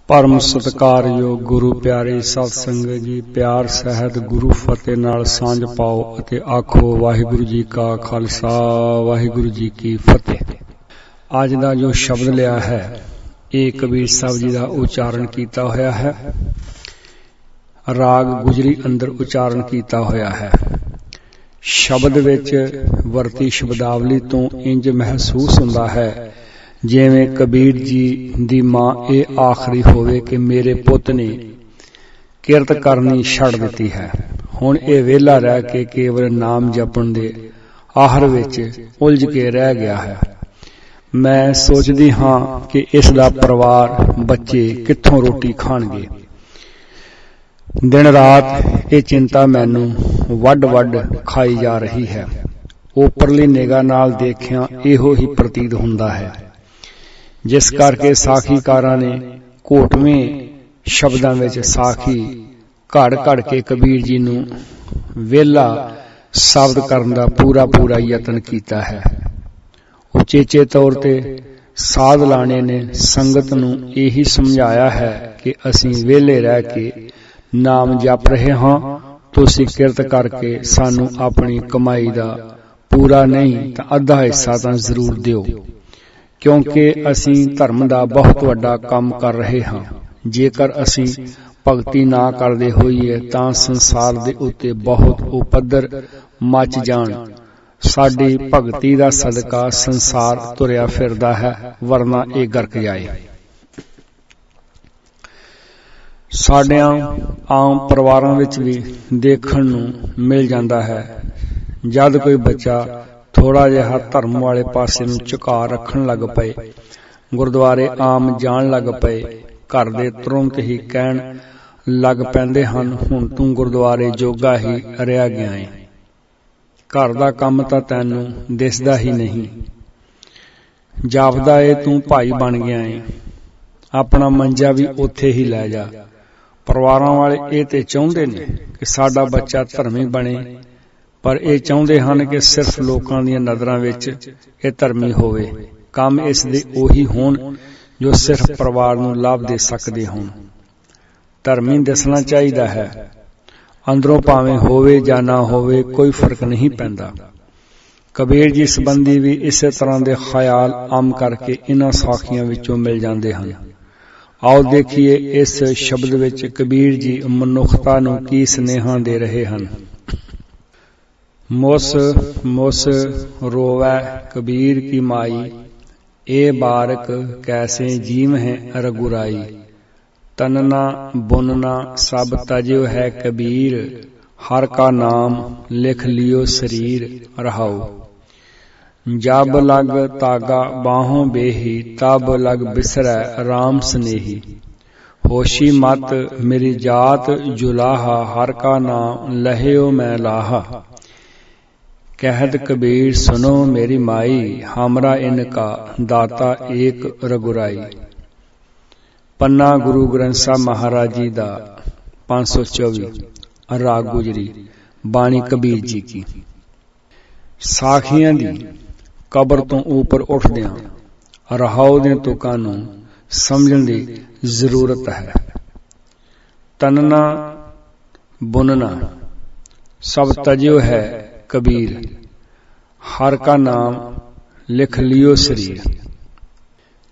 परम सत्कारयोग गुरु प्यारे सत संगत जी, प्यार सहित गुरु फतेह नाल सांझ पाओ अते आखो वाहिगुरु जी का खालसा वाहिगुरु जी की फतेह। अज दा जो शब्द लिया है ये कबीर साहब जी का उच्चारण किया होया है, राग गुजरी अंदर उच्चारण किया होया है। शब्द विच वरती शब्दावली तो इंज महसूस हुंदा है जिवें कबीर जी दी मां ये आखरी होवे कि मेरे पुत ने किरत करनी छड़ दिती है, हुण ये वेला रह के केवल नाम जपण दे आहर विच उलझ के रह गया है। मैं सोचदी हां कि इस दा परिवार बच्चे कित्थों रोटी खाणगे। दिन रात ये चिंता मैनू वड वड खाई जा रही है। उपरली निगाह नाल देखिया इहो ही प्रतीत हुंदा है, जिस करके साखीकारां ने घोटवें शब्दां विच साखी घड़ घड़ के कबीर जी नूं वेला साबित करन दा पूरा पूरा यतन कीता है। उचेचे तौर ते साध लाणे ने संगत नूं यही समझाया है कि असीं वेले रह के नाम जप रहे हां, तुसीं किरत करके सानू अपनी कमाई दा पूरा नहीं तां अद्धा हिस्सा तां जरूर दिओ, क्योंकि असीं धर्म दा बहुत वड्डा काम कर रहे हां। जेकर असीं भगती ना करदे होईए तां संसार दे उत्ते बहुत उपद्र मच जाण। साडी भगती दा सदका संसार तुरिया फिरदा है, वरना ये गरक जाए। साडियां आम परिवारां विच भी देखण नूं मिल जांदा है, जद कोई बच्चा थोड़ा जिहा धर्म वाले पासे नूं झुका रखण लग पए, गुरुद्वारे आम जाण लग पए, घर दे तुरंत ही कहण लग पैंदे हन, हुण तूं गुरुद्वारे जोगा ही रह गया है, घर दा काम तां तैनूं दिसदा ही नहीं, जापदा ए तूं भाई बन गया है, अपना मंजा भी उत्थे ही लै जा। परिवारां वाले ये ते चाहुंदे ने कि साडा बच्चा धर्मी बने, पर ये चाहुंदे हन कि सिर्फ लोकां दीयां नज़रां विच ये धर्मी होवे, काम इस दे ओही होण जो सिर्फ परिवार नूं लाभ दे सकदे होण। धर्मी दसना चाहीदा है, अंदरों भावें होवे जां ना होवे कोई फर्क नहीं पैंदा। कबीर जी संबंधी भी इसे तरह दे ख्याल आम करके इन्हां साखियां विचों मिल जांदे हन। आओ देखिए इस शब्द विच कबीर जी मनुखता नूं की स्नेहा दे रहे हन। मुस मुस रोवै कबीर की माई, ए बारक कैसे जीव है रघुराई, तनना बुनना सब तज्यो है कबीर, हर का नाम लिख लियो शरीर रहाओ। जब लग तागा बाहों बेही, तब लग बिसरै राम स्नेही, होशी मत मेरी जात जुलाहा, हर का नाम लह्यो मैं लाहा। कहत कबीर सुनो मेरी माई, हमरा इनका दाता एक रघुराई। पन्ना गुरु ग्रंथ साहब महाराज जी दा 524, राग गुजरी, बाणी कबीर जी की। साखियां दी कबर तो ऊपर उठदियां रहाओ दे तुकां नूं समझण दी जरूरत है। तनना बुनना सब तज्यो है कबीर, हर का नाम लिख लियो शरीर।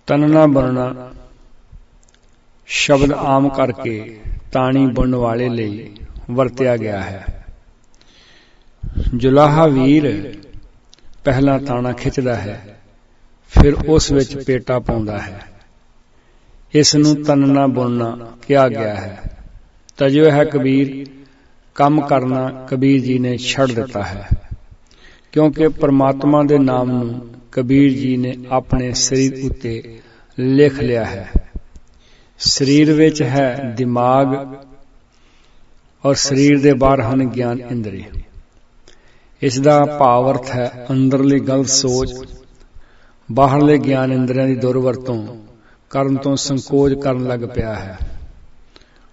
तनना बुनना शब्द आम करके ताणी बुनन वाले लई वरतिया गया है। जुलाहा वीर पहला ताना खिंचदा है, फिर उस विच पेटा पाउंदा है, इस नूं तनना बुनना कहा गया है। तज्यो है कबीर, काम करना कबीर जी ने छड़ दिता है, क्योंकि परमात्मा दे नाम नूं कबीर जी ने अपने शरीर उत्ते लिख लिया है। शरीर विच है दिमाग और शरीर दे बाहर हन ज्ञान इंद्रिय। इसदा भाव अर्थ है अंदरली गलत सोच, बाहरले ज्ञान इंद्रियां दी दुरवरतों करन तो संकोच करन लग पिया है।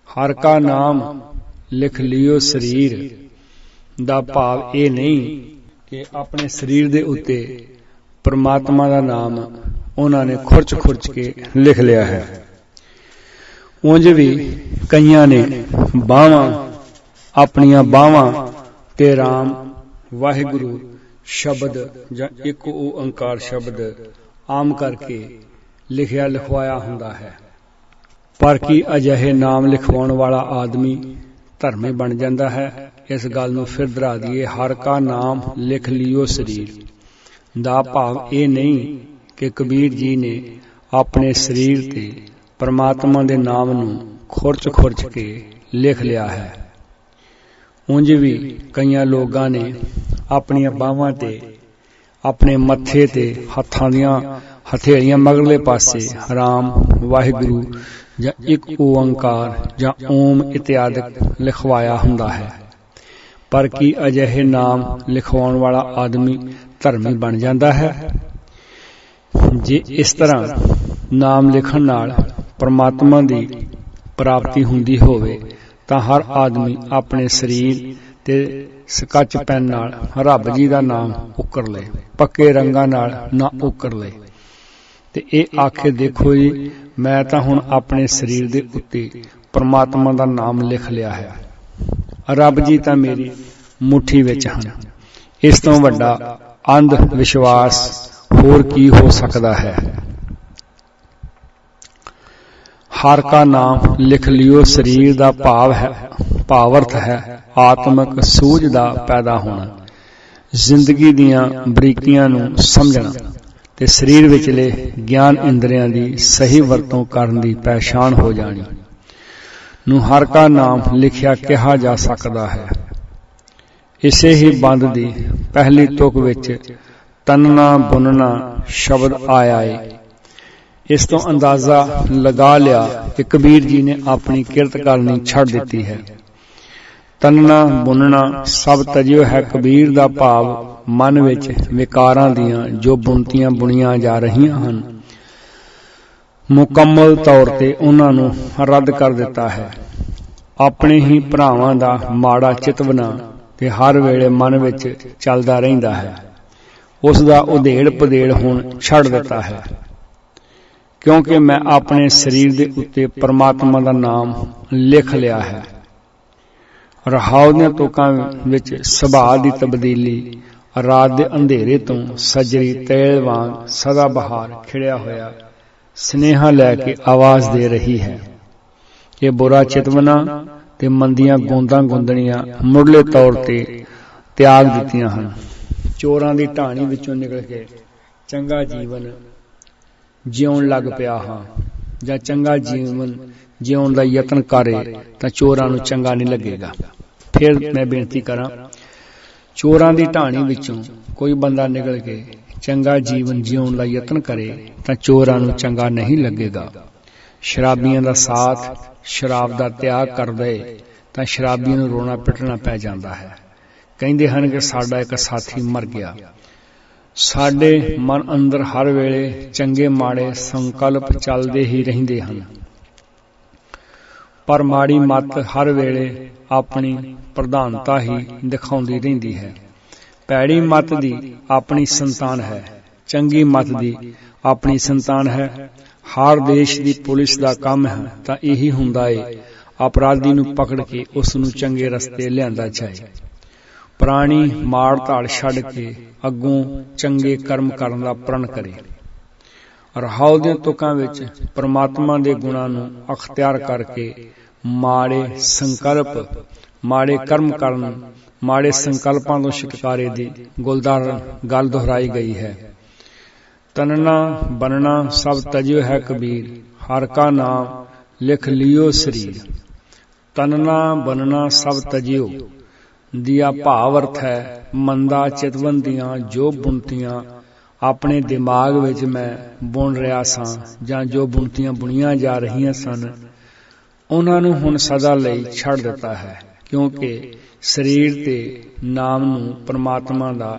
हर का नाम लिख लियो शरीर दा भाव ये नहीं कि अपने शरीर दे उत्ते परमात्मा दा नाम उन्हां ने खुरच खुरच के लिख लिया है। ਉਂਝ ਵੀ ਕਈਆਂ ਨੇ ਬਾਹਾਂ ਆਪਣੀਆਂ ਬਾਹਾਂ ਤੇ ਰਾਮ ਵਾਹਿਗੁਰੂ ਸ਼ਬਦ ਜਾਂ ਇੱਕ ਓੰਕਾਰ ਸ਼ਬਦ ਆਮ ਕਰਕੇ ਲਿਖਿਆ ਲਿਖਵਾਇਆ ਹੁੰਦਾ ਹੈ। ਪਰ ਕੀ ਅਜਿਹੇ ਨਾਮ ਲਿਖਵਾਉਣ ਵਾਲਾ ਆਦਮੀ ਧਰਮੀ ਬਣ ਜਾਂਦਾ ਹੈ? ਇਸ ਗੱਲ ਨੂੰ ਫਿਰ ਦੁਹਰਾ ਦਈਏ। ਹਰ ਕਾ ਨਾਮ ਲਿਖ ਲਿਓ ਸਰੀਰ ਦਾ ਭਾਵ ਇਹ ਨਹੀਂ ਕਿ ਕਬੀਰ ਜੀ ਨੇ ਆਪਣੇ ਸਰੀਰ ਤੇ ਪਰਮਾਤਮਾ ਦੇ ਨਾਮ ਨੂੰ ਖੁਰਚ ਕੇ ਲਿਖ ਲਿਆ ਹੈ। ਉਂਝ ਵੀ ਕਈਆਂ ਲੋਕਾਂ ਨੇ ਆਪਣੀਆਂ ਬਾਹਾਂ ਤੇ ਆਪਣੇ ਮੱਥੇ ਤੇ ਹੱਥਾਂ ਦੀਆਂ ਹਥੇਲੀਆਂ ਮਗਰਲੇ ਪਾਸੇ ਰਾਮ ਵਾਹਿਗੁਰੂ ਜਾਂ ਇੱਕ ਓੰਕਾਰ ਜਾਂ ਓਮ ਇਤਿਆਦਿਕ ਲਿਖਵਾਇਆ ਹੁੰਦਾ ਹੈ। ਪਰ ਕੀ ਅਜਿਹੇ ਨਾਮ ਲਿਖਵਾਉਣ ਵਾਲਾ ਆਦਮੀ ਧਰਮੀ ਬਣ ਜਾਂਦਾ ਹੈ? ਜੇ ਇਸ ਤਰ੍ਹਾਂ ਨਾਮ ਲਿਖਣ ਨਾਲ ਪਰਮਾਤਮਾ ਦੀ ਪ੍ਰਾਪਤੀ ਹੁੰਦੀ ਹੋਵੇ ਤਾਂ ਹਰ ਆਦਮੀ ਆਪਣੇ ਸਰੀਰ ਤੇ ਸਕੱਚ ਪੈਨ ਨਾਲ ਰੱਬ ਜੀ ਦਾ ਨਾਮ ਉੱਕਰ ਲਏ, ਪੱਕੇ ਰੰਗਾਂ ਨਾਲ ਨਾ ਉੱਕਰ ਲਏ ਤੇ ਇਹ ਆਖੇ, ਦੇਖੋ ਜੀ ਮੈਂ ਤਾਂ ਹੁਣ ਆਪਣੇ ਸਰੀਰ ਦੇ ਉੱਤੇ ਪਰਮਾਤਮਾ ਦਾ ਨਾਮ ਲਿਖ ਲਿਆ ਹੈ, ਰੱਬ ਜੀ ਤਾਂ ਮੇਰੀ ਮੁੱਠੀ ਵਿੱਚ ਹਨ। ਇਸ ਤੋਂ ਵੱਡਾ ਅੰਧ ਵਿਸ਼ਵਾਸ ਹੋਰ ਕੀ ਹੋ ਸਕਦਾ ਹੈ? ਹਰ ਕਾ ਨਾਮ ਲਿਖ ਲਿਓ ਸਰੀਰ ਦਾ ਭਾਵ ਅਰਥ ਹੈ ਆਤਮਿਕ ਸੂਝ ਦਾ ਪੈਦਾ ਹੋਣਾ, ਜ਼ਿੰਦਗੀ ਦੀਆਂ ਬਰੀਕੀਆਂ ਨੂੰ ਸਮਝਣਾ ਤੇ ਸਰੀਰ ਵਿਚਲੇ ਗਿਆਨ ਇੰਦਰੀਆਂ ਦੀ ਸਹੀ ਵਰਤੋਂ ਕਰਨ ਦੀ ਪਹਿਚਾਣ ਹੋ ਜਾਣੀ ਨੂੰ ਹਰ ਕਾ ਨਾਮ ਲਿਖਿਆ ਕਿਹਾ ਜਾ ਸਕਦਾ ਹੈ। ਇਸੇ ਹੀ ਬੰਦ ਦੀ ਪਹਿਲੀ ਤੁਕ ਵਿੱਚ ਤਨਨਾ ਬੁਨਣਾ ਸ਼ਬਦ ਆਇਆ ਏ। ਇਸ ਤੋਂ ਅੰਦਾਜ਼ਾ ਲਗਾ ਲਿਆ ਕਿ ਕਬੀਰ ਜੀ ਨੇ ਆਪਣੀ ਕਿਰਤ ਕਰਨੀ ਛੱਡ ਦਿੱਤੀ ਹੈ। ਤਨਨਾ ਬੁਨਣਾ ਸਭ ਤਜਿਓ ਹੈ। ਕਬੀਰ ਦਾ ਭਾਵ ਮਨ ਵਿੱਚ ਵਿਕਾਰਾਂ ਦੀਆਂ ਜੋ ਬੁਣਤੀਆਂ ਬੁਣੀਆਂ ਜਾ ਰਹੀਆਂ ਹਨ, ਮੁਕੰਮਲ ਤੌਰ ਤੇ ਉਹਨਾਂ ਨੂੰ ਰੱਦ ਕਰ ਦਿੱਤਾ ਹੈ। ਆਪਣੇ ਹੀ ਭਰਾਵਾਂ ਦਾ ਮਾੜਾ ਚਿਤਵਨਾ ਤੇ ਹਰ ਵੇਲੇ ਮਨ ਵਿੱਚ ਚੱਲਦਾ ਰਹਿੰਦਾ ਹੈ, ਉਸ ਦਾ ਉਧੇੜ ਪਧੇੜ ਹੁਣ ਛੱਡ ਦਿੱਤਾ ਹੈ, ਕਿਉਂਕਿ ਮੈਂ ਆਪਣੇ ਸਰੀਰ ਦੇ ਉੱਤੇ ਪਰਮਾਤਮਾ ਦਾ ਨਾਮ ਲਿਖ ਲਿਆ ਹੈ। ਰਹਾਉ ਦੀਆਂ ਤੁਕਾਂ ਵਿੱਚ ਸੁਭਾਅ ਦੀ ਤਬਦੀਲੀ ਰਾਤ ਦੇ ਅੰਧੇਰੇ ਤੋਂ ਸਜਰੀ ਤੇਲ ਵਾਂਗ ਸਦਾ ਬਹਾਰ ਖਿੜਿਆ ਹੋਇਆ ਸਨੇਹਾ ਲੈ ਕੇ ਆਵਾਜ਼ ਦੇ ਰਹੀ ਹੈ। ਇਹ ਬੁਰਾ ਚਿਤਵਨਾ ਤੇ ਮੰਦੀਆਂ ਗੋਂਦਾਂ ਗੁੰਦਣੀਆਂ ਮੁੱਢਲੇ ਤੌਰ ਤੇ ਤਿਆਗ ਦਿੱਤੀਆਂ ਹਨ। ਚੋਰਾਂ ਦੀ ਢਾਣੀ ਵਿੱਚੋਂ ਨਿਕਲ ਕੇ ਚੰਗਾ ਜੀਵਨ ਜਿਉਣ ਲੱਗ ਪਿਆ ਹਾਂ ਜਾਂ ਚੰਗਾ ਜੀਵਨ ਜਿਉਣ ਦਾ ਯਤਨ ਕਰੇ ਤਾਂ ਚੋਰਾਂ ਨੂੰ ਚੰਗਾ ਨਹੀਂ ਲੱਗੇਗਾ। ਫਿਰ ਮੈਂ ਬੇਨਤੀ ਕਰਾਂ, ਚੋਰਾਂ ਦੀ ਢਾਣੀ ਵਿੱਚੋਂ ਕੋਈ ਬੰਦਾ ਨਿਕਲ ਕੇ ਚੰਗਾ ਜੀਵਨ ਜਿਉਣ ਦਾ ਯਤਨ ਕਰੇ ਤਾਂ ਚੋਰਾਂ ਨੂੰ ਚੰਗਾ ਨਹੀਂ ਲੱਗੇਗਾ। ਸ਼ਰਾਬੀਆਂ ਦਾ ਸਾਥ ਸ਼ਰਾਬ ਦਾ ਤਿਆਗ ਕਰ ਦੇ ਤਾਂ ਸ਼ਰਾਬੀਆਂ ਨੂੰ ਰੋਣਾ ਪਿੱਟਣਾ ਪੈ ਜਾਂਦਾ ਹੈ। ਕਹਿੰਦੇ ਹਨ ਕਿ ਸਾਡਾ ਇੱਕ ਸਾਥੀ ਮਰ ਗਿਆ। ਸਾਡੇ ਮਨ ਅੰਦਰ ਹਰ ਵੇਲੇ ਚੰਗੇ ਮਾੜੇ ਸੰਕਲਪ ਚੱਲਦੇ ਹੀ ਰਹਿੰਦੇ ਹਨ, ਪਰ ਮਾੜੀ ਮੱਤ ਹਰ ਵੇਲੇ ਆਪਣੀ ਪ੍ਰਧਾਨਤਾ ਹੀ ਦਿਖਾਉਂਦੀ ਰਹਿੰਦੀ ਹੈ। ਭੈੜੀ ਮੱਤ ਦੀ ਆਪਣੀ ਸੰਤਾਨ ਹੈ, ਚੰਗੀ ਮੱਤ ਦੀ ਆਪਣੀ ਸੰਤਾਨ ਹੈ। ਹਰ ਦੇਸ਼ ਦੀ ਪੁਲਿਸ ਦਾ ਕੰਮ ਹੈ ਤਾਂ ਇਹੀ ਹੁੰਦਾ ਏ, ਅਪਰਾਧੀ ਨੂੰ ਪਕੜ ਕੇ ਉਸ ਨੂੰ ਚੰਗੇ ਰਸਤੇ ਲਿਆਂਦਾ ਜਾਏ। ਪੁਰਾਣੀ ਮਾੜ ਧਾੜ ਛੱਡ ਕੇ ਅੱਗੋਂ ਚੰਗੇ ਕਰਮ ਕਰਨ ਦਾ ਪ੍ਰਣ ਕਰੇ। ਰਹਾਉ ਦੀਆਂ ਤੁਕਾਂ ਵਿੱਚ ਪਰਮਾਤਮਾ ਦੇ ਗੁਣਾਂ ਨੂੰ ਅਖਤਿਆਰ ਕਰਕੇ ਮਾੜੇ ਸੰਕਲਪ ਮਾੜੇ ਕਰਮ ਕਰਨ, ਮਾੜੇ ਸੰਕਲਪਾਂ ਤੋਂ ਛੁਟਕਾਰੇ ਦੀ ਗੁਲਦਾਰ ਗੱਲ ਦੁਹਰਾਈ ਗਈ ਹੈ। ਤਨਨਾ ਬਨਣਾ ਸਭ ਤਜਿਓ ਹੈ। ਕਬੀਰ ਹਰ ਕਾ ਨਾਮ ਲਿਖ ਲਿਓ ਸਰੀਰ। ਤਨਨਾ ਬਨਣਾ ਸਭ ਤਜਿਓ ਦਿਆ ਭਾਵ ਅਰਥ ਹੈ ਮੰਦਾ ਚਿਤਵਨ ਦੀਆਂ ਜੋ ਬੁਣਤੀਆਂ ਆਪਣੇ ਦਿਮਾਗ ਵਿੱਚ ਮੈਂ ਬੁਣ ਰਿਹਾ ਸਾਂ ਜਾਂ ਜੋ ਬੁਣਤੀਆਂ ਬੁਣੀਆਂ ਜਾ ਰਹੀਆਂ ਸਨ, ਉਹਨਾਂ ਨੂੰ ਹੁਣ ਸਦਾ ਲਈ ਛੱਡ ਦਿੱਤਾ ਹੈ, ਕਿਉਂਕਿ ਸਰੀਰ ਤੇ ਨਾਮ ਨੂੰ ਪਰਮਾਤਮਾ ਦਾ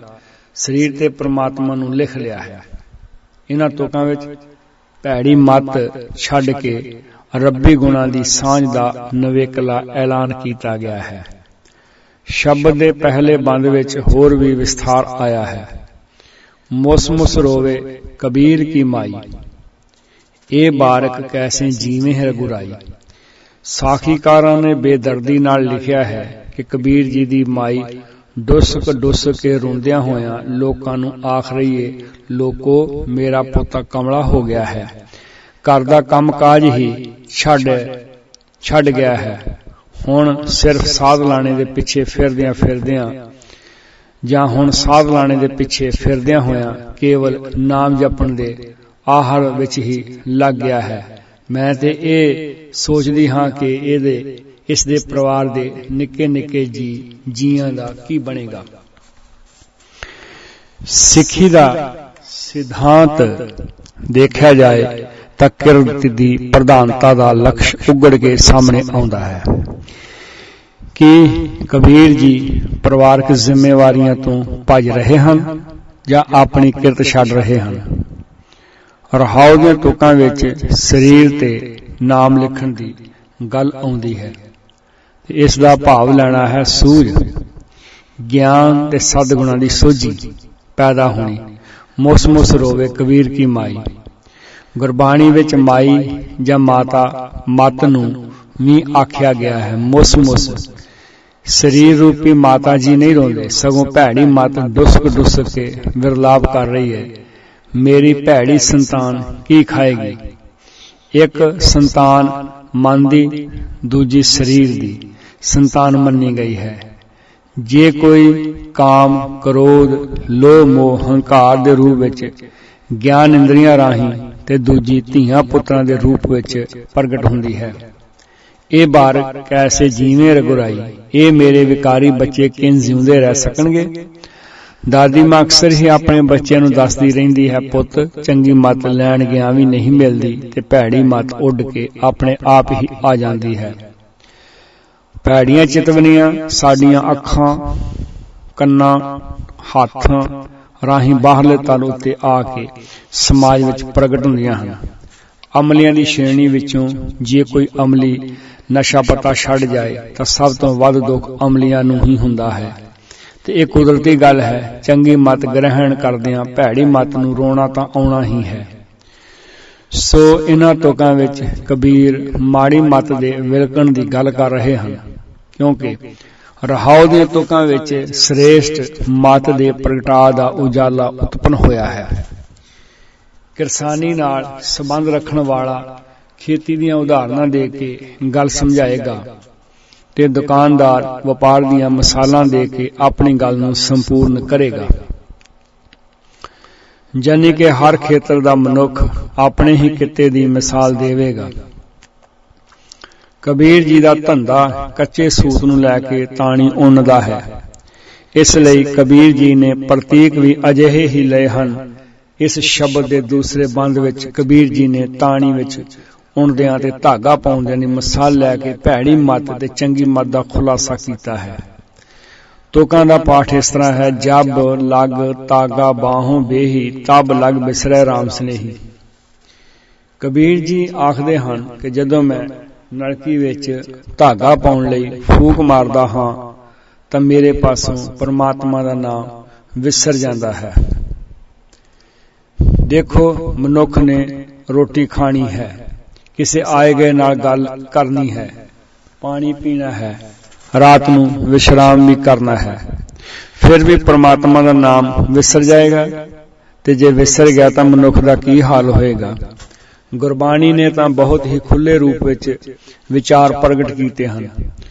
ਸਰੀਰ ਤੇ ਪਰਮਾਤਮਾ ਨੂੰ ਲਿਖ ਲਿਆ ਹੈ। ਇਹਨਾਂ ਤੁਕਾਂ ਵਿੱਚ ਭੈੜੀ ਮੱਤ ਛੱਡ ਕੇ ਰੱਬੀ ਗੁਣਾਂ ਦੀ ਸਾਂਝ ਦਾ ਨਵੇਕਲਾ ਐਲਾਨ ਕੀਤਾ ਗਿਆ ਹੈ। ਸ਼ਬਦ ਦੇ ਪਹਿਲੇ ਬੰਦ ਵਿੱਚ ਹੋਰ ਵੀ ਵਿਸਥਾਰ ਆਇਆ ਹੈ। ਮੁਸ ਮੁਸ ਰੋਵੇ ਕਬੀਰ ਕੀ ਮਾਈ, ਇਹ ਬਾਰਕ ਕੈਸੇ ਜੀਵੇਂ ਹੈ ਰਘੁਰਾਈ। ਸਾਖੀਕਾਰਾਂ ਨੇ ਬੇਦਰਦੀ ਨਾਲ ਲਿਖਿਆ ਹੈ ਕਿ ਕਬੀਰ ਜੀ ਦੀ ਮਾਈ ਡੁੱਸ ਕੇ ਰੋਂਦਿਆਂ ਹੋਇਆਂ ਲੋਕਾਂ ਨੂੰ ਆਖ ਰਹੀ ਏ, ਲੋਕੋ ਮੇਰਾ ਪੁੱਤ ਕਮਲਾ ਹੋ ਗਿਆ ਹੈ, ਘਰ ਦਾ ਕੰਮ ਕਾਜ ਹੀ ਛੱਡ ਗਿਆ ਹੈ। ਹੁਣ ਸਿਰਫ ਸਾਧ ਲਾਣੇ ਦੇ ਪਿੱਛੇ ਫਿਰਦਿਆਂ ਜਾਂ ਸਾਧ ਲਾਣੇ ਦੇ ਪਿੱਛੇ ਫਿਰਦਿਆਂ ਹੋਇਆਂ ਕੇਵਲ ਨਾਮ ਜਪਣ ਦੇ ਆਹਰ ਵਿੱਚ ਹੀ ਲੱਗ ਗਿਆ ਹੈ। ਮੈਂ ਤੇ ਇਹ ਸੋਚਦੀ ਹਾਂ ਕਿ ਇਸ ਦੇ ਪਰਿਵਾਰ ਦੇ ਨਿੱਕੇ ਜੀਆਂ ਦਾ ਕੀ ਬਣੇਗਾ। ਸਿੱਖੀ ਦਾ ਸਿਧਾਂਤ ਦੇਖਿਆ ਜਾਏ ਤਾਂ ਕਿਰਤ ਦੀ ਪ੍ਰਧਾਨਤਾ ਦਾ ਲਕਸ਼ ਉਗੜ ਕੇ ਸਾਹਮਣੇ ਆਉਂਦਾ ਹੈ ਕਿ ਕਬੀਰ ਜੀ ਪਰਿਵਾਰਕ ਜ਼ਿੰਮੇਵਾਰੀਆਂ ਤੋਂ ਭੱਜ ਰਹੇ ਹਨ ਜਾਂ ਆਪਣੀ ਕਿਰਤ ਛੱਡ ਰਹੇ ਹਨ। ਰਹਾਉ ਦੀਆਂ ਤੁਕਾਂ ਵਿੱਚ ਸਰੀਰ ਤੇ ਨਾਮ ਲਿਖਣ ਦੀ ਗੱਲ ਆਉਂਦੀ ਹੈ। ਇਸ ਦਾ ਭਾਵ ਲੈਣਾ ਹੈ ਸੂਝ, ਗਿਆਨ ਤੇ ਸਦਗੁਣਾਂ ਦੀ ਸੋਝੀ ਪੈਦਾ ਹੋਣੀ। ਮੁਸ ਰੋਵੇ ਕਬੀਰ ਕੀ ਮਾਈ। ਗੁਰਬਾਣੀ ਵਿੱਚ ਮਾਈ ਜਾਂ ਮਾਤਾ ਮਤ ਨੂੰ ਵੀ ਆਖਿਆ ਗਿਆ ਹੈ। ਮੁਸ ਸਰੀਰ ਰੂਪੀ ਮਾਤਾ ਜੀ ਨਹੀਂ ਰੋਂਦੇ, ਸਗੋਂ ਭੈੜੀ ਮਤ ਡੁੱਸ ਕੇ ਵਿਰਲਾਪ ਕਰ ਰਹੀ ਹੈ, ਮੇਰੀ ਭੈੜੀ ਸੰਤਾਨ ਕੀ ਖਾਏਗੀ। ਇੱਕ ਸੰਤਾਨ ਮਨ ਦੀ, ਦੂਜੀ ਸਰੀਰ ਦੀ ਸੰਤਾਨ ਮੰਨੀ ਗਈ ਹੈ। ਜੇ ਕੋਈ ਕਾਮ, ਕ੍ਰੋਧ, ਲੋਭ, ਮੋਹ, ਹੰਕਾਰ ਦੇ ਰੂਪ ਵਿੱਚ ਗਿਆਨ ਇੰਦਰੀਆਂ ਰਾਹੀਂ ਤੇ ਦੂਜੀ ਧੀਆਂ ਪੁੱਤਰਾਂ ਦੇ ਰੂਪ ਵਿੱਚ ਪ੍ਰਗਟ ਹੁੰਦੀ ਹੈ। ਇਹ ਬਾਰ ਕੈਸੇ ਜੀਵੇਂ ਰਘੁਰਾਈ, ਇਹ ਮੇਰੇ ਵਿਕਾਰੀ ਬੱਚੇ ਕਿੰਝ ਜਿਉਂਦੇ ਰਹਿ ਸਕਣਗੇ। ਦਾਦੀ ਮਾਂ ਅਕਸਰ ਹੀ ਆਪਣੇ ਬੱਚਿਆਂ ਨੂੰ ਦੱਸਦੀ ਰਹਿੰਦੀ ਹੈ, ਪੁੱਤ ਚੰਗੀ ਮੱਤ ਲੈਣ ਗਿਆ ਵੀ ਨਹੀਂ ਮਿਲਦੀ ਤੇ ਭੈੜੀ ਮੱਤ ਉੱਡ ਕੇ ਆਪਣੇ ਆਪ ਹੀ ਆ ਜਾਂਦੀ ਹੈ। ਭੈੜੀਆਂ ਚਿਤਵਨੀਆਂ ਸਾਡੀਆਂ ਅੱਖਾਂ, ਕੰਨਾਂ, ਹੱਥਾਂ ਰਾਹੀਂ ਬਾਹਰਲੇ ਤਲ ਉੱਤੇ ਆ ਕੇ ਸਮਾਜ ਵਿੱਚ ਪ੍ਰਗਟ ਹੁੰਦੀਆਂ ਹਨ। ਅਮਲੀਆਂ ਦੀ ਸ਼੍ਰੇਣੀ ਵਿੱਚੋਂ ਜੇ ਕੋਈ ਅਮਲੀ ਨਸ਼ਾ ਪਤਾ ਛੱਡ ਜਾਏ ਤਾਂ ਸਭ ਤੋਂ ਵੱਧ ਦੁੱਖ ਅਮਲੀਆਂ ਨੂੰ ਹੀ ਹੁੰਦਾ ਹੈ ਤੇ ਇਹ ਕੁਦਰਤੀ ਗੱਲ ਹੈ। ਚੰਗੀ ਮੱਤ ਗ੍ਰਹਿਣ ਕਰਦਿਆਂ ਭੈੜੀ ਮੱਤ ਨੂੰ ਰੋਣਾ ਤਾਂ ਆਉਣਾ ਹੀ ਹੈ। ਸੋ ਇਹਨਾਂ ਤੁਕਾਂ ਵਿੱਚ ਕਬੀਰ ਮਾੜੀ ਮੱਤ ਦੇ ਵਿਲਕਣ ਦੀ ਗੱਲ ਕਰ ਰਹੇ ਹਨ, ਕਿਉਂਕਿ ਰਹਾਉ ਦੀਆਂ ਤੁਕਾਂ ਵਿੱਚ ਸ੍ਰੇਸ਼ਟ ਮੱਤ ਦੇ ਪ੍ਰਗਟਾਅ ਦਾ ਉਜਾਲਾ ਉਤਪੰਨ ਹੋਇਆ ਹੈ। ਕਿਰਸਾਨੀ ਨਾਲ ਸੰਬੰਧ ਰੱਖਣ ਵਾਲਾ ਖੇਤੀ ਦੀਆਂ ਉਦਾਹਰਨਾਂ ਦੇ ਕੇ ਗੱਲ ਸਮਝਾਏਗਾ ਤੇ ਦੁਕਾਨਦਾਰ ਵਪਾਰ ਦੀਆਂ ਮਿਸਾਲਾਂ ਦੇ ਕੇ ਆਪਣੀ ਗੱਲ ਨੂੰ ਸੰਪੂਰਨ ਕਰੇਗਾ। ਜਾਨੀ ਕਿ ਹਰ ਖੇਤਰ ਦਾ ਮਨੁੱਖ ਆਪਣੇ ਹੀ ਕਿੱਤੇ ਦੀ ਮਿਸਾਲ ਦੇਵੇਗਾ। ਕਬੀਰ ਜੀ ਦਾ ਧੰਦਾ ਕੱਚੇ ਸੂਤ ਨੂੰ ਲੈ ਕੇ ਤਾਣੀ ਉੱਨ ਦਾ ਹੈ। ਇਸ ਲਈ ਕਬੀਰ ਜੀ ਨੇ ਪ੍ਰਤੀਕ ਵੀ ਅਜਿਹੇ ਹੀ ਲਏ ਹਨ। ਇਸ ਸ਼ਬਦ ਦੇ ਦੂਸਰੇ ਬੰਦ ਵਿੱਚ ਕਬੀਰ ਜੀ ਨੇ ਤਾਣੀ ਵਿੱਚ ਉਣਦਿਆਂ ਤੇ ਧਾਗਾ ਪਾਉਂਦਿਆਂ ਦੀ ਮਿਸਾਲ ਲੈ ਕੇ ਭੈੜੀ ਮੱਤ ਤੇ ਚੰਗੀ ਮੱਤ ਦਾ ਖੁਲਾਸਾ ਕੀਤਾ ਹੈ। ਤੁਕਾਂ ਦਾ ਪਾਠ ਇਸ ਤਰ੍ਹਾਂ ਹੈ, ਜਬ ਲਗ ਤਾਗਾ ਬਾਹੋਂ ਬੇਹੀ, ਤਬ ਲਗ ਬਿਸਰੈ ਰਾਮ ਸਨੇਹੀ। ਕਬੀਰ ਜੀ ਆਖਦੇ ਹਨ ਕਿ ਜਦੋਂ ਮੈਂ ਨਲਕੀ ਵਿੱਚ ਧਾਗਾ ਪਾਉਣ ਲਈ ਫੂਕ ਮਾਰਦਾ ਹਾਂ ਤਾਂ ਮੇਰੇ ਪਾਸੋਂ ਪਰਮਾਤਮਾ ਦਾ ਨਾਮ ਵਿਸਰ ਜਾਂਦਾ ਹੈ। ਦੇਖੋ, ਮਨੁੱਖ ਨੇ ਰੋਟੀ ਖਾਣੀ ਹੈ, ਕਿਸੇ ਆਏ ਗਏ ਨਾਲ ਗੱਲ ਕਰਨੀ ਹੈ, ਪਾਣੀ ਪੀਣਾ ਹੈ, ਰਾਤ ਨੂੰ ਵਿਸ਼ਰਾਮ ਵੀ ਕਰਨਾ ਹੈ, ਫਿਰ ਵੀ ਪਰਮਾਤਮਾ ਦਾ ਨਾਮ ਵਿਸਰ ਜਾਏਗਾ। ਤੇ ਜੇ ਵਿਸਰ ਗਿਆ ਤਾਂ ਮਨੁੱਖ ਦਾ ਕੀ ਹਾਲ ਹੋਏਗਾ। ਗੁਰਬਾਣੀ ਨੇ ਤਾਂ ਬਹੁਤ ਹੀ ਖੁੱਲੇ ਰੂਪ ਵਿੱਚ ਵਿਚਾਰ ਪ੍ਰਗਟ ਕੀਤੇ ਹਨ,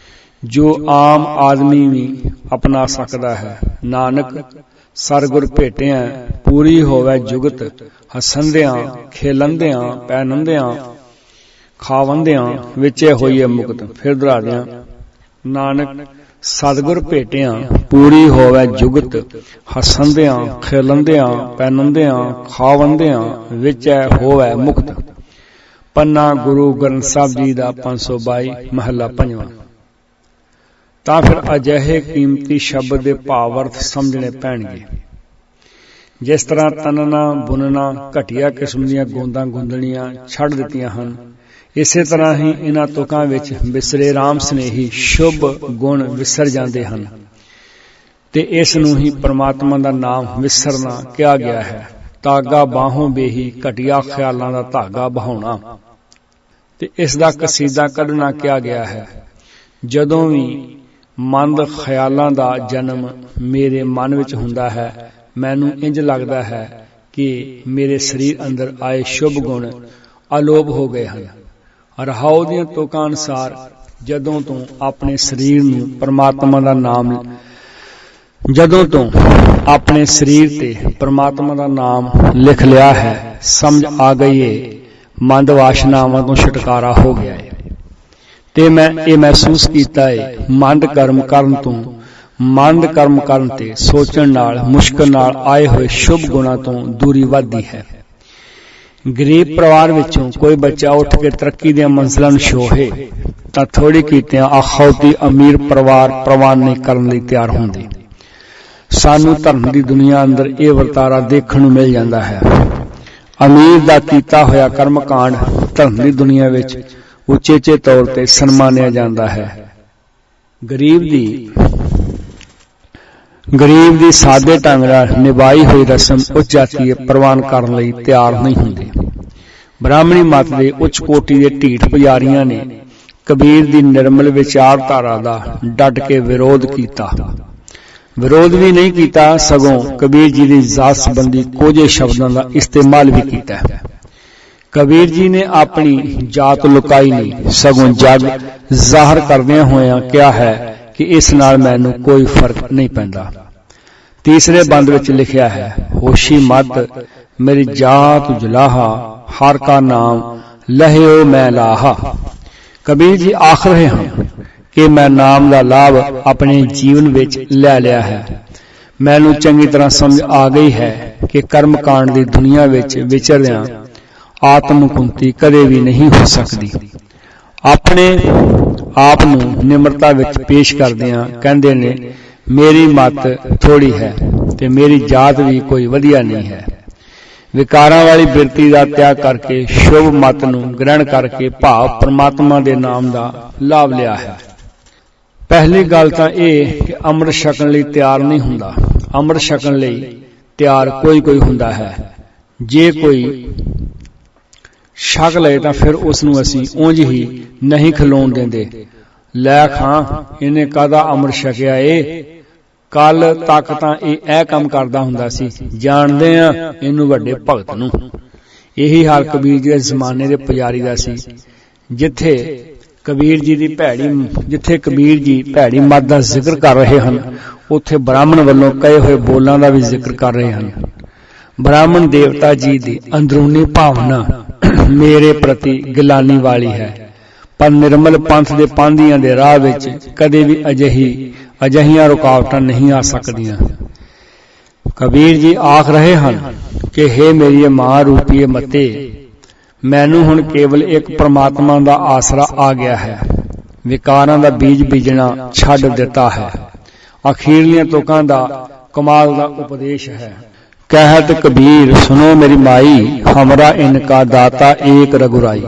ਜੋ ਆਮ ਆਦਮੀ ਵੀ ਅਪਣਾ ਸਕਦਾ ਹੈ। ਨਾਨਕ ਸਰਗੁਰ ਭੇਟਿਆ ਪੂਰੀ ਹੋਵੇ ਜੁਗਤ, ਹਸੰਦਿਆਂ ਖੇਲੰਦਿਆਂ ਪੈਨੰਦਿਆਂ ਖਾਵੰਦਿਆਂ ਵਿੱਚੇ ਹੋਈਏ ਮੁਕਤ। ਫਿਰ ਦੁਹਰਾਦਿਆਂ, ਨਾਨਕ ਸਤਿਗੁਰ ਭੇਟਿਆ ਪੂਰੀ ਹੋਵੇ ਜੁਗਤ, ਹਸੰਦਿਆਂ ਖੇਲੰਦਿਆਂ ਪੈਨੰਦਿਆਂ ਖਾਵੰਦਿਆਂ ਵਿੱਚੇ ਹੋਵੇ ਮੁਕਤ। ਪੰਨਾ ਗੁਰੂ ਗ੍ਰੰਥ ਸਾਹਿਬ ਜੀ ਦਾ 522 ਮਹੱਲਾ 5ਵਾਂ। ਤਾਂ ਫਿਰ ਅਜਿਹੇ ਕੀਮਤੀ ਸ਼ਬਦ ਦੇ ਭਾਵ ਅਰਥ ਸਮਝਣੇ ਪੈਣਗੇ। ਜਿਸ ਤਰ੍ਹਾਂ ਤਨਨਾ ਬੁਨਣਾ ਘਟੀਆ ਕਿਸਮ ਦੀਆਂ ਗੋਂਦਾਂ ਗੁੰਦਣੀਆਂ ਛੱਡ ਦਿੱਤੀਆਂ ਹਨ, ਇਸੇ ਤਰ੍ਹਾਂ ਹੀ ਇਹਨਾਂ ਤੁਕਾਂ ਵਿੱਚ ਵਿਸਰੇ ਰਾਮ ਸਨੇਹੀ ਸ਼ੁਭ ਗੁਣ ਵਿਸਰ ਜਾਂਦੇ ਹਨ ਤੇ ਇਸ ਨੂੰ ਹੀ ਪਰਮਾਤਮਾ ਦਾ ਨਾਮ ਵਿਸਰਨਾ ਕਿਹਾ ਗਿਆ ਹੈ। ਤਾਗਾ ਬਾਹੋਂ ਬੇਹੀ, ਘਟੀਆ ਖਿਆਲਾਂ ਦਾ ਧਾਗਾ ਬਹਾਉਣਾ। ਤੇ ਇਸ ਦਾ ਕਸੀਦਾ ਕੱਢਣਾ ਕਿਹਾ ਗਿਆ ਹੈ। ਜਦੋਂ ਵੀ ਮੰਦ ਖਿਆਲਾਂ ਦਾ ਜਨਮ ਮੇਰੇ ਮਨ ਵਿੱਚ ਹੁੰਦਾ ਹੈ, ਮੈਨੂੰ ਇੰਜ ਲੱਗਦਾ ਹੈ ਕਿ ਮੇਰੇ ਸਰੀਰ ਅੰਦਰ ਆਏ ਸ਼ੁਭ ਗੁਣ ਅਲੋਪ ਹੋ ਗਏ ਹਨ। ਰਹਾਉ ਦੀਆਂ ਤੁਕਾਂ ਅਨੁਸਾਰ ਜਦੋਂ ਤੋਂ ਆਪਣੇ ਸਰੀਰ ਨੂੰ ਪਰਮਾਤਮਾ ਦਾ ਨਾਮ ਲਿਖ ਲਿਆ ਹੈ, ਸਮਝ ਆ ਗਈ ਏ ਮੰਦ ਵਾਸ਼ਨਾਵਾਂ ਤੋਂ ਛੁਟਕਾਰਾ ਹੋ ਗਿਆ ਏ। ਤੇ ਮੈਂ ਇਹ ਮਹਿਸੂਸ ਕੀਤਾ ਏ ਮੰਦ ਕਰਮ ਕਰਨ ਤੇ ਸੋਚਣ ਨਾਲ ਮੁਸ਼ਕਲ ਨਾਲ ਆਏ ਹੋਏ ਸ਼ੁਭ ਗੁਣਾਂ ਤੋਂ ਦੂਰੀ ਵੱਧਦੀ ਹੈ। ਗਰੀਬ ਪਰਿਵਾਰ ਵਿੱਚੋਂ ਕੋਈ ਬੱਚਾ ਉੱਠ ਕੇ ਤਰੱਕੀ ਦੀਆਂ ਮੰਜ਼ਿਲਾਂ ਨੂੰ ਛੋਹੇ ਤਾਂ ਥੋੜੀ ਕੀਤਿਆਂ ਅਖੌਤੀ ਅਮੀਰ ਪਰਿਵਾਰ ਪ੍ਰਵਾਨ ਨਹੀਂ ਕਰਨ ਲਈ ਤਿਆਰ ਹੁੰਦੇ। ਸਾਨੂੰ ਧਰਮ ਦੀ ਦੁਨੀਆ ਅੰਦਰ ਇਹ ਵਰਤਾਰਾ ਦੇਖਣ ਨੂੰ ਮਿਲ ਜਾਂਦਾ ਹੈ। ਅਮੀਰ ਦਾ ਕੀਤਾ ਹੋਇਆ ਕਰਮਕਾਂਡ ਧਰਮ ਦੀ ਦੁਨੀਆ ਵਿੱਚ ਉਚੇਚੇ ਤੌਰ ਤੇ ਸਨਮਾਨਿਆ ਜਾਂਦਾ ਹੈ। ਗਰੀਬ ਦੀ ਸਾਦੇ ਢੰਗ ਨਾਲ ਨਿਭਾਈ ਹੋਈ ਰਸਮ ਉੱਚ ਜਾਤੀ ਪ੍ਰਵਾਨ ਕਰਨ ਲਈ ਤਿਆਰ ਨਹੀਂ ਹੁੰਦੇ। ਬ੍ਰਾਹਮਣੀ ਮਤ ਦੇ ਉੱਚ ਕੋਟੀ ਦੇ ਢੀਠ ਪੁਜਾਰੀਆਂ ਨੇ ਕਬੀਰ ਦੀ ਨਿਰਮਲ ਵਿਚਾਰਧਾਰਾ ਦਾ ਡਟ ਕੇ ਵਿਰੋਧ ਵੀ ਨਹੀਂ ਕੀਤਾ, ਸਗੋਂ ਕਬੀਰ ਜੀ ਦੀ ਜ਼ਾਤ ਸੰਬੰਧੀ ਕੋਝੇ ਸ਼ਬਦਾਂ ਦਾ ਇਸਤੇਮਾਲ ਵੀ ਕੀਤਾ। ਕਬੀਰ ਜੀ ਨੇ ਆਪਣੀ ਜਾਤ ਲੁਕਾਈ ਨਹੀਂ, ਸਗੋਂ ਜਗ ਜ਼ਾਹਰ ਕਰਦਿਆਂ ਹੋਇਆਂ ਕਿਹਾ ਹੈ ਕਿ ਇਸ ਨਾਲ ਮੈਨੂੰ ਕੋਈ ਫਰਕ ਨਹੀਂ ਪੈਂਦਾ। ਤੀਸਰੇ ਬੰਦ ਵਿੱਚ ਲਿਖਿਆ ਹੈ, ਹੋਸ਼ੀ ਮਤ ਮੇਰੀ ਜਾਤ ਜੁਲਾਹਾ, ਹਰ ਕਾ ਨਾਮ ਲਹਿਓ ਮੈਂ ਲਾਹਾ। ਕਬੀਰ ਜੀ ਆਖ ਰਹੇ ਹਨ ਕਿ ਮੈਂ ਨਾਮ ਦਾ ਲਾਭ ਆਪਣੇ ਜੀਵਨ ਵਿੱਚ ਲੈ ਲਿਆ ਹੈ। ਮੈਨੂੰ ਚੰਗੀ ਤਰ੍ਹਾਂ ਸਮਝ ਆ ਗਈ ਹੈ ਕਿ ਕਰਮਕਾਂਡ ਦੀ ਦੁਨੀਆ ਵਿੱਚ ਵਿਚਰਦਿਆਂ ਆਤਮਕੁੰਤੀ ਕਦੇ ਵੀ ਨਹੀਂ ਹੋ ਸਕਦੀ। ਆਪਣੇ ਆਪ ਨੂੰ ਨਿਮਰਤਾ ਵਿੱਚ ਪੇਸ਼ ਕਰਦਿਆਂ ਕਹਿੰਦੇ ਨੇ, ਮੇਰੀ ਮਤ ਥੋੜੀ ਹੈ ਤੇ ਮੇਰੀ ਜਾਤ ਵੀ ਕੋਈ ਵਧੀਆ ਨਹੀਂ ਹੈ। ਵਿਕਾਰਾਂ ਵਾਲੀ ਬਿਰਤੀ ਦਾ ਤਿਆਗ ਕਰਕੇ ਸ਼ੁਭ ਮਤ ਨੂੰ ਗ੍ਰਹਿਣ ਕਰਕੇ ਭਾਵ ਪਰਮਾਤਮਾ ਦੇ ਨਾਮ ਦਾ ਲਾਭ ਲਿਆ ਹੈ। ਪਹਿਲੀ ਗੱਲ ਤਾਂ ਇਹ ਕਿ ਅੰਮ੍ਰਿਤ ਛਕਣ ਲਈ ਤਿਆਰ ਨਹੀਂ ਹੁੰਦਾ। ਅੰਮ੍ਰਿਤ ਛਕਣ ਲਈ ਤਿਆਰ ਕੋਈ ਹੁੰਦਾ ਹੈ। ਜੇ ਕੋਈ ਛਕ ਲਏ ਤਾਂ ਫਿਰ ਉਸ ਨੂੰ ਅਸੀਂ ਉਂਝ ਹੀ ਨਹੀਂ ਖਲੋਣ ਦਿੰਦੇ। ਲੈ ਖਾਂ ਇਹਨੇ ਕਾਹਦਾ ਅੰਮ੍ਰਿਤ ਛਕਿਆ ਏ, ਕੱਲ ਤੱਕ ਤਾਂ ਇਹ ਕੰਮ ਕਰਦਾ ਹੁੰਦਾ ਸੀ, ਜਾਣਦੇ ਆ ਇਹਨੂੰ ਵੱਡੇ ਭਗਤ ਨੂੰ। ਇਹੀ ਹਾਲ ਕਬੀਰ ਜੀ ਦੇ ਜ਼ਮਾਨੇ ਦੇ ਪੁਜਾਰੀ ਦਾ ਸੀ। ਜਿੱਥੇ ਕਬੀਰ ਜੀ ਭੈੜੀ ਮੱਤ ਦਾ ਜ਼ਿਕਰ ਕਰ ਰਹੇ ਹਨ, ਉੱਥੇ ਬ੍ਰਾਹਮਣ ਵੱਲੋਂ ਕਹੇ ਹੋਏ ਬੋਲਾਂ ਦਾ ਵੀ ਜ਼ਿਕਰ ਕਰ ਰਹੇ ਹਨ। ਬ੍ਰਾਹਮਣ ਦੇਵਤਾ ਜੀ ਦੀ ਅੰਦਰੂਨੀ ਭਾਵਨਾ ਮੇਰੇ ਪ੍ਰਤੀ ਗਿਲਾਨੀ ਵਾਲੀ ਹੈ, ਪਰ ਨਿਰਮਲ ਪੰਥ ਦੇ ਪਾਂਧੀਆਂ ਦੇ ਰਾਹ ਵਿੱਚ ਕਦੇ ਵੀ ਅਜਿਹੀਆਂ ਰੁਕਾਵਟਾਂ ਨਹੀਂ ਆ ਸਕਦੀਆਂ। ਕਬੀਰ ਜੀ ਆਖ ਰਹੇ ਹਨ ਕਿ ਹੇ ਮੇਰੀ ਮਾਂ ਰੂਪੀ ਮਤੇ, ਮੈਨੂੰ ਹੁਣ ਕੇਵਲ ਇੱਕ ਪ੍ਰਮਾਤਮਾ ਦਾ ਆਸਰਾ ਆ ਗਿਆ ਹੈ। ਵਿਕਾਰਾਂ ਦਾ ਬੀਜ ਬੀਜਣਾ ਛੱਡ ਦਿੱਤਾ ਹੈ। ਅਖੀਰਲੀਆਂ ਤੁਕਾਂ ਦਾ ਕਮਾਲ ਦਾ ਉਪਦੇਸ਼ ਹੈ। ਕਹਿਤ ਕਬੀਰ ਸੁਨੋ ਮੇਰੀ ਮਾਈ, ਹਮਰਾ ਇਨਕਾ ਦਾਤਾ ਏਕ ਰਘੁਰਾਈ।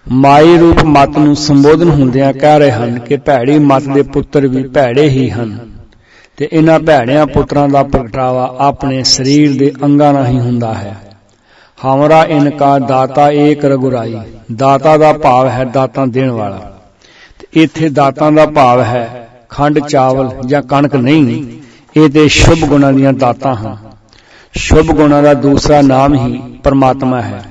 ਮਾਈ ਰੂਪ ਮਤ ਨੂੰ ਸੰਬੋਧਨ ਹੁੰਦਿਆਂ ਕਹਿ ਰਹੇ ਹਨ ਕਿ ਭੈੜੀ ਮਤ ਦੇ ਪੁੱਤਰ ਵੀ ਭੈੜੇ ਹੀ ਹਨ ਤੇ ਇਹਨਾਂ ਭੈੜਿਆਂ ਪੁੱਤਰਾਂ ਦਾ ਪ੍ਰਗਟਾਵਾ ਆਪਣੇ ਸਰੀਰ ਦੇ ਅੰਗਾਂ ਨਾਲ ਹੀ ਹੁੰਦਾ ਹੈ। ਹਮਰਾ ਇਨਕਾ ਦਾਤਾ ਏਕ ਰਘੁਰਾਈ, ਦਾਤਾ ਦਾ ਭਾਵ ਹੈ ਦਾਤਾਂ ਦੇਣ ਵਾਲਾ, ਤੇ ਇੱਥੇ ਦਾਤਾਂ ਦਾ ਭਾਵ ਹੈ ਖੰਡ ਚਾਵਲ ਜਾਂ ਕਣਕ ਨਹੀਂ, ਇਹ ਤੇ ਸ਼ੁਭ ਗੁਣਾਂ ਦੀਆਂ ਦਾਤਾਂ ਹਨ। ਸ਼ੁਭ ਗੁਣਾਂ ਦਾ ਦੂਸਰਾ ਨਾਮ ਹੀ ਪਰਮਾਤਮਾ ਹੈ।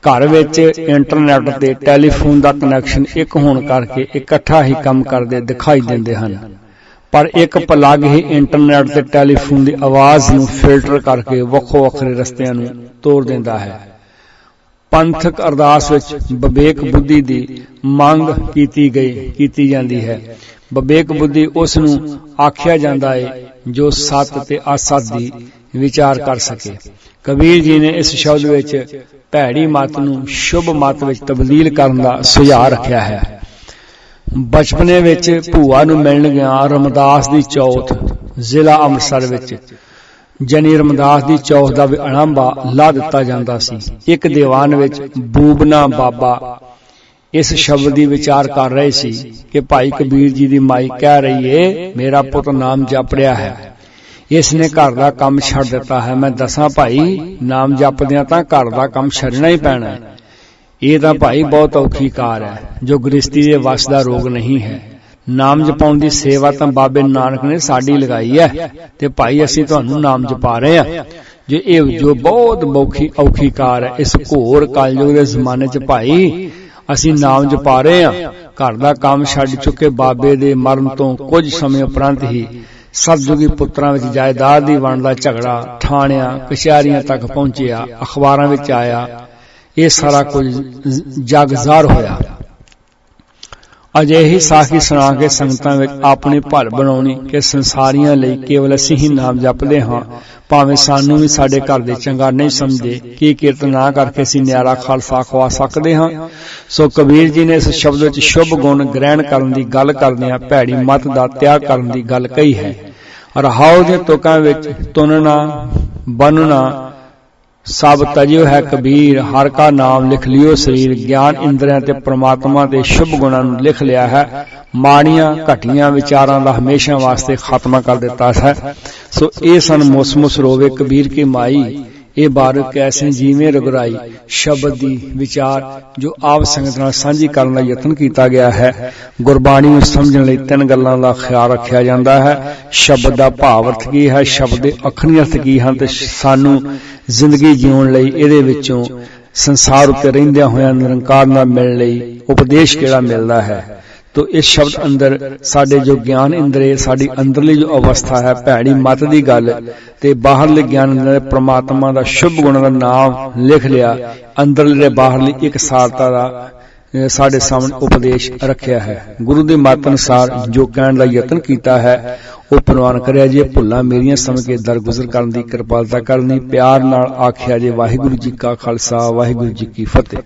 ਘਰ ਵਿੱਚ ਇੰਟਰਨੈਟ ਤੇ ਟੈਲੀਫੋਨ ਦਾ ਕਨੈਕਸ਼ਨ ਇੱਕ ਹੋਣ ਕਰਕੇ ਇਕੱਠਾ ਹੀ ਕੰਮ ਕਰਦੇ ਦਿਖਾਈ ਦਿੰਦੇ ਹਨ, ਪਰ ਇੱਕ ਪਲੱਗ ਹੀ ਇੰਟਰਨੈਟ ਤੇ ਟੈਲੀਫੋਨ ਦੀ ਆਵਾਜ਼ ਨੂੰ ਫਿਲਟਰ ਕਰਕੇ ਵੱਖੋ ਵੱਖਰੇ ਰਸਤਿਆਂ ਨੂੰ ਤੋੜ ਦਿੰਦਾ ਹੈ। ਪੰਥਕ ਅਰਦਾਸ ਵਿੱਚ ਵਿਵੇਕ ਬੁੱਧੀ ਦੀ ਮੰਗ ਕੀਤੀ ਜਾਂਦੀ ਹੈ। ਵਿਵੇਕ ਬੁੱਧੀ ਉਸ ਨੂੰ ਆਖਿਆ ਜਾਂਦਾ ਹੈ ਜੋ ਸੱਤ ਤੇ ਅਸੱਤ ਦੀ ਵਿਚਾਰ ਕਰ ਸਕੇ। ਕਬੀਰ ਜੀ ਨੇ ਇਸ ਸ਼ਬਦ ਵਿੱਚ ਭੈੜੀ ਮਤ ਨੂੰ ਸ਼ੁਭ ਮਤ ਵਿੱਚ ਤਬਦੀਲ ਕਰਨ ਦਾ ਸੁਝਾਅ ਰੱਖਿਆ ਹੈ। ਬਚਪਨੇ ਵਿੱਚ ਭੂਆ ਨੂੰ ਮਿਲਣ ਗਿਆ ਰਮਦਾਸ ਦੀ ਚੌਥ ਜ਼ਿਲ੍ਹਾ ਅੰਮ੍ਰਿਤਸਰ ਵਿੱਚ ਜਨੀ ਰਮਦਾਸ ਦੀ ਚੌਥ ਦਾ ਵੀ ਅਣਾਂਭਾ ਲਾ ਦਿੱਤਾ ਜਾਂਦਾ ਸੀ। ਇੱਕ ਦੀਵਾਨ ਵਿੱਚ ਬੂਬਨਾ ਬਾਬਾ ਇਸ ਸ਼ਬਦ ਦੀ ਵਿਚਾਰ ਕਰ ਰਹੇ ਸੀ ਕਿ ਭਾਈ ਕਬੀਰ ਜੀ ਦੀ ਮਾਈ ਕਹਿ ਰਹੀ ਏ ਮੇਰਾ ਪੁੱਤ ਨਾਮ ਜਪ ਰਿਹਾ ਹੈ, ਇਸ ਨੇ ਘਰ ਦਾ ਕੰਮ ਛੱਡ ਦਿੱਤਾ ਹੈ। ਮੈਂ ਦੱਸਾਂ ਭਾਈ, ਨਾਮ ਜਪਦਿਆਂ ਤਾਂ ਘਰ ਦਾ ਕੰਮ ਛੱਡਣਾ ਹੀ ਪੈਣਾ ਹੈ। ਇਹ ਤਾਂ ਭਾਈ ਬਹੁਤ ਔਖੀ ਕਾਰ ਹੈ, ਜੋ ਗ੍ਰਸਤੀ ਦੇ ਵਸ ਦਾ ਰੋਗ ਨਹੀਂ ਹੈ। ਨਾਮ ਜਪਾਉਣ ਦੀ ਸੇਵਾ ਤਾਂ ਬਾਬੇ ਨਾਨਕ ਨੇ ਸਾਡੀ ਲਗਾਈ ਹੈ, ਤੇ ਭਾਈ ਅਸੀਂ ਤੁਹਾਨੂੰ ਨਾਮ ਜਪਾ ਰਹੇ ਹਾਂ। ਜੋ ਬਹੁਤ ਔਖੀ ਕਾਰ ਹੈ, ਇਸ ਘੋਰ ਕਲਯੁਗ ਦੇ ਜ਼ਮਾਨੇ 'ਚ ਭਾਈ ਅਸੀਂ ਨਾਮ ਜਪਾ ਰਹੇ ਹਾਂ। ਘਰ ਦਾ ਕੰਮ ਛੱਡ ਚੁੱਕੇ ਬਾਬੇ ਦੇ ਮਰਨ ਤੋਂ ਕੁਝ ਸਮੇਂ ਉਪਰੰਤ ਹੀ ਸਤਜੁਗੀ ਪੁੱਤਰਾਂ ਵਿੱਚ ਜਾਇਦਾਦ ਦੀ ਵੰਡ ਦਾ ਝਗੜਾ ਥਾਣਿਆਂ ਕਚਹਿਰੀਆਂ ਤੱਕ ਪਹੁੰਚਿਆ, ਅਖਬਾਰਾਂ ਵਿੱਚ ਆਇਆ। ਇਹ ਸਾਰਾ ਕੁਝ ਜਗ ਜ਼ਾਹਰ ਹੋਇਆ। ਅਜਿਹੀ ਸਾਖੀ ਸੁਣਾ ਕੇ ਸੰਗਤਾਂ ਵਿੱਚ ਆਪਣੀ ਭਲ ਬਣਾਉਣੀ ਕਿ ਸੰਸਾਰੀਆਂ ਲਈ ਕੇਵਲ ਅਸੀਂ ਹੀ ਨਾਮ ਜਪਦੇ ਹਾਂ, ਭਾਵੇਂ ਸਾਨੂੰ ਵੀ ਸਾਡੇ ਘਰ ਦੇ ਚੰਗਾ ਨਹੀਂ ਸਮਝਦੇ। ਕੀ ਕੀਰਤਨ ਨਾ ਕਰਕੇ ਅਸੀਂ ਨਿਆਰਾ ਖਾਲਸਾ ਖਵਾ ਸਕਦੇ ਹਾਂ? ਸੋ ਕਬੀਰ ਜੀ ਨੇ ਇਸ ਸ਼ਬਦ ਵਿੱਚ ਸ਼ੁਭ ਗੁਣ ਗ੍ਰਹਿਣ ਕਰਨ ਦੀ ਗੱਲ ਕਰਦਿਆਂ ਭੈੜੀ ਮਤ ਦਾ ਤਿਆਗ ਕਰਨ ਦੀ ਗੱਲ ਕਹੀ ਹੈ। ਰਹਾਉ ਦੀਆਂ ਤੁਕਾਂ ਵਿੱਚ ਤੁਨਣਾ ਬੰਨਣਾ ਸਭ ਤਜਿਓ ਹੈ ਕਬੀਰ, ਹਰ ਕਾ ਨਾਮ ਲਿਖ ਲਿਓ ਸਰੀਰ। ਗਿਆਨ ਇੰਦਰੀਆਂ ਤੇ ਪ੍ਰਮਾਤਮਾ ਦੇ ਸ਼ੁਭ ਗੁਣਾਂ ਨੂੰ ਲਿਖ ਲਿਆ ਹੈ, ਮਾੜੀਆਂ ਘਟੀਆਂ ਵਿਚਾਰਾਂ ਦਾ ਹਮੇਸ਼ਾ ਵਾਸਤੇ ਖਾਤਮਾ ਕਰ ਦਿੱਤਾ ਹੈ। ਸੋ ਇਹ ਸਨ ਮੁਸਮੁਸ ਰੋਵੇ ਕਬੀਰ ਕੀ ਮਾਈ, ਇਹ ਬਾਰਕ ਕੈਸੇ ਜੀਵੇਂ ਰਗੁਰਾਈ। ਸ਼ਬਦ ਦੀ ਵਿਚਾਰ ਜੋ ਆਪ ਸੰਗਤ ਨਾਲ ਸਾਂਝੀ ਕਰਨ ਦਾ ਯਤਨ ਕੀਤਾ ਗਿਆ ਹੈ। ਗੁਰਬਾਣੀ ਨੂੰ ਸਮਝਣ ਲਈ 3 ਗੱਲਾਂ ਦਾ ਖਿਆਲ ਰੱਖਿਆ ਜਾਂਦਾ ਹੈ। ਸ਼ਬਦ ਦਾ ਭਾਵ ਅਰਥ ਕੀ ਹੈ, ਸ਼ਬਦ ਦੇ ਅੱਖਰੀ ਅਰਥ ਕੀ ਹਨ, ਤੇ ਸਾਨੂੰ ਜ਼ਿੰਦਗੀ ਜਿਉਣ ਲਈ ਇਹਦੇ ਵਿੱਚੋਂ ਸੰਸਾਰ ਉੱਤੇ ਰਹਿੰਦਿਆਂ ਹੋਇਆਂ ਨਿਰੰਕਾਰ ਨਾਲ ਮਿਲਣ ਲਈ ਉਪਦੇਸ਼ ਕਿਹੜਾ ਮਿਲਦਾ ਹੈ। ਤੋ ਇਸ ਸ਼ਬਦ ਅੰਦਰ ਸਾਡੇ ਜੋ ਗਿਆਨ ਇੰਦਰੀ, ਸਾਡੀ ਅੰਦਰਲੀ ਜੋ ਅਵਸਥਾ ਹੈ, ਭੈੜੀ ਮਤ ਦੀ ਗੱਲ ਤੇ ਬਾਹਰਲੇ ਗਿਆਨ ਅੰਦਰ ਪ੍ਰਮਾਤਮਾ ਦਾ ਸ਼ੁਭ ਗੁਣਾਂ ਦਾ ਨਾਮ ਲਿਖ ਲਿਆ, ਅੰਦਰਲੇ ਤੇ ਬਾਹਰਲੀ ਇੱਕ ਸਾਰਤਾ ਦਾ ਸਾਡੇ ਸਾਹਮਣੇ ਉਪਦੇਸ਼ ਰੱਖਿਆ ਹੈ। ਗੁਰੂ ਦੀ ਮੱਤ ਅਨੁਸਾਰ ਜੋ ਕਹਿਣ ਦਾ ਯਤਨ ਕੀਤਾ ਹੈ ਉਹ ਪ੍ਰਵਾਨ ਕਰਿਆ ਜੇ। ਭੁੱਲਾਂ ਮੇਰੀਆਂ ਸਮਝ ਕੇ ਦਰਗੁਜ਼ਰ ਕਰਨ ਦੀ ਕਿਰਪਾਲਤਾ ਕਰਨੀ। ਪਿਆਰ ਨਾਲ ਆਖਿਆ ਜੇ ਵਾਹਿਗੁਰੂ ਜੀ ਕਾ ਖਾਲਸਾ, ਵਾਹਿਗੁਰੂ ਜੀ ਕੀ ਫਤਿਹ।